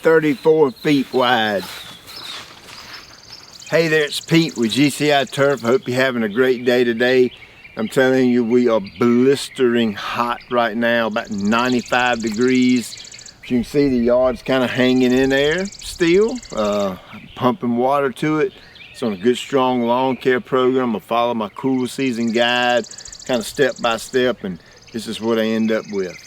34 feet wide. Hey there, it's Pete with GCI Turf. Hope you're having a great day today. I'm telling you, we are blistering hot right now, about 95 degrees. As you can see, the yard's kind of hanging in there still. Pumping water to it. It's on a good, strong lawn care program. I follow my cool season guide, kind of step by step, and this is what I end up with.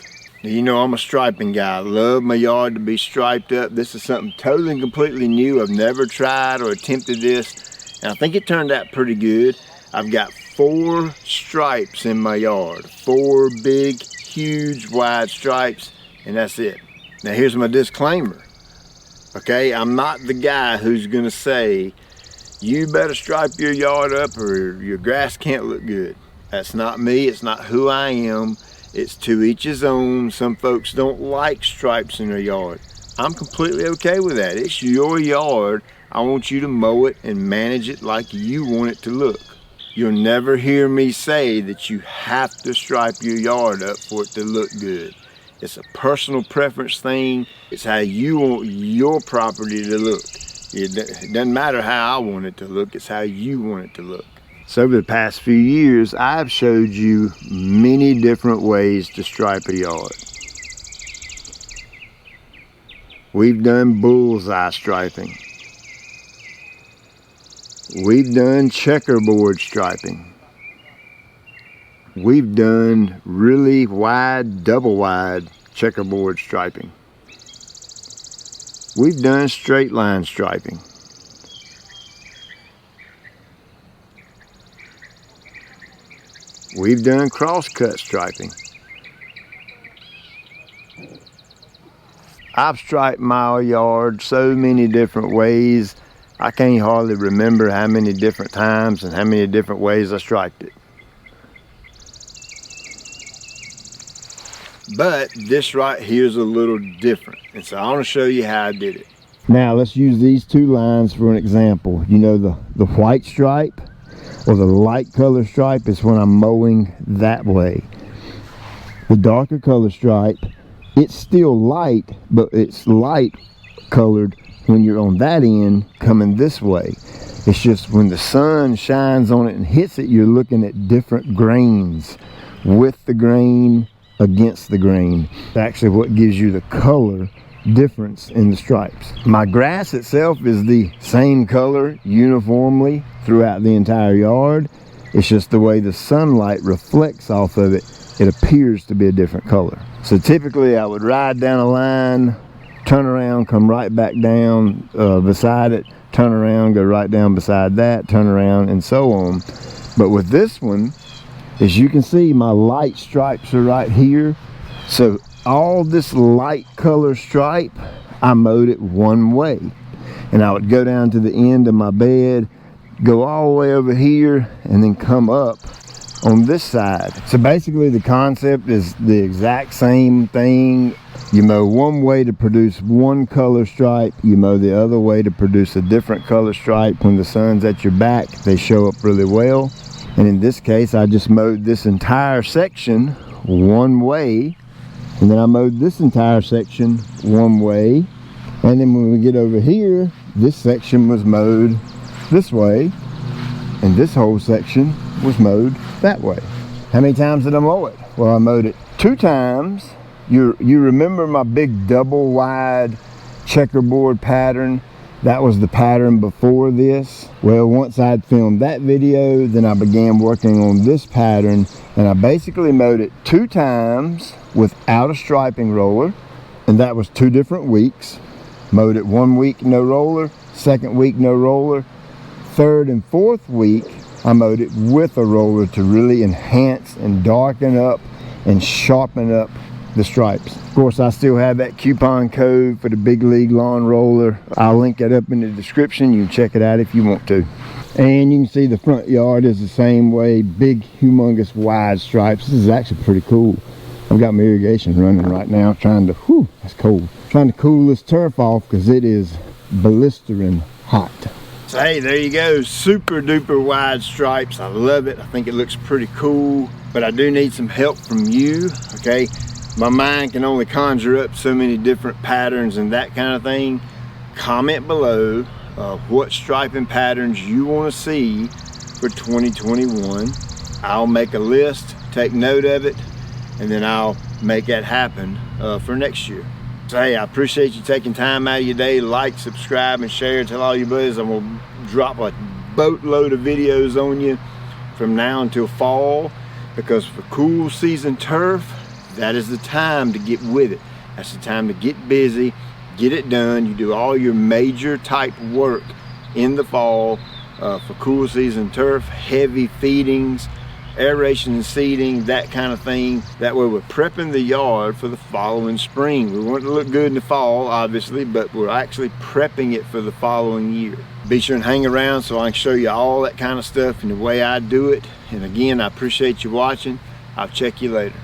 Now, you know, I'm a striping guy. I love my yard to be striped up. This is something totally and completely new. I've never tried or attempted this, and I think it turned out pretty good. I've got 4 stripes in my yard. 4 big, huge, wide stripes, and that's it. Now here's my disclaimer. Okay, I'm not the guy who's gonna say, you better stripe your yard up or your grass can't look good. That's not me, it's not who I am. It's to each his own. Some folks don't like stripes in their yard. I'm completely okay with that. It's your yard. I want you to mow it and manage it like you want it to look. You'll never hear me say that you have to stripe your yard up for it to look good. It's a personal preference thing. It's how you want your property to look. It doesn't matter how I want it to look, it's how you want it to look. So over the past few years, I've showed you many different ways to stripe a yard. We've done bullseye striping. We've done checkerboard striping. We've done really wide, double wide checkerboard striping. We've done straight line striping. We've done cross-cut striping. I've striped my yard so many different ways, I can't hardly remember how many different times and how many different ways I striped it. But this right here is a little different, and so I want to show you how I did it. Now let's use these 2 lines for an example. You know, the white stripe or the light color stripe is when I'm mowing that way. The darker color stripe, it's still light, but it's light colored when you're on that end coming this way. It's just when the sun shines on it and hits it, you're looking at different grains, with the grain, against the grain. It's actually what gives you the color difference in the stripes. My grass itself is the same color uniformly throughout the entire yard. It's just the way the sunlight reflects off of it, it appears to be a different color. So typically I would ride down a line, turn around, come right back down beside it, turn around, go right down beside that, turn around, and so on. But with this one, as you can see, my light stripes are right here. So all this light color stripe, I mowed it one way. And I would go down to the end of my bed, go all the way over here, and then come up on this side. So basically the concept is the exact same thing. You mow one way to produce one color stripe, you mow the other way to produce a different color stripe. When the sun's at your back, they show up really well. And in this case, I just mowed this entire section one way, and then I mowed this entire section one way, and then when we get over here, this section was mowed this way, and this whole section was mowed that way. How many times did I mow it? Well, I mowed it 2 times. You remember my big double wide checkerboard pattern? That was the pattern before this. Well, once I'd filmed that video, then I began working on this pattern, and I basically mowed it 2 times without a striping roller, and that was 2 different weeks. Mowed it 1 week, no roller, 2nd week, no roller. 3rd and 4th week, I mowed it with a roller to really enhance and darken up and sharpen up the stripes. Of course, I still have that coupon code for the Big League Lawn Roller. I'll link it up in the description. You can check it out if you want to. And you can see the front yard is the same way, big, humongous, wide stripes. This is actually pretty cool. I've got my irrigation running right now, trying to, whew, that's cold. Trying to cool this turf off because it is blistering hot. So hey, there you go, super duper wide stripes. I love it. I think it looks pretty cool, but I do need some help from you, okay? my mind can only conjure up so many different patterns and that kind of thing. Comment below what striping patterns you want to see for 2021. I'll make a list, take note of it, and then I'll make that happen for next year. So hey, I appreciate you taking time out of your day. Like, subscribe, and share. Tell all your buddies. I'm gonna drop a boatload of videos on you from now until fall, because for cool season turf, that is the time to get with it. That's the time to get busy, get it done. You do all your major type work in the fall for cool season turf, heavy feedings, aeration and seeding, that kind of thing. That way we're prepping the yard for the following spring. We want it to look good in the fall, obviously, but we're actually prepping it for the following year. Be sure and hang around so I can show you all that kind of stuff and the way I do it. And again, I appreciate you watching. I'll check you later.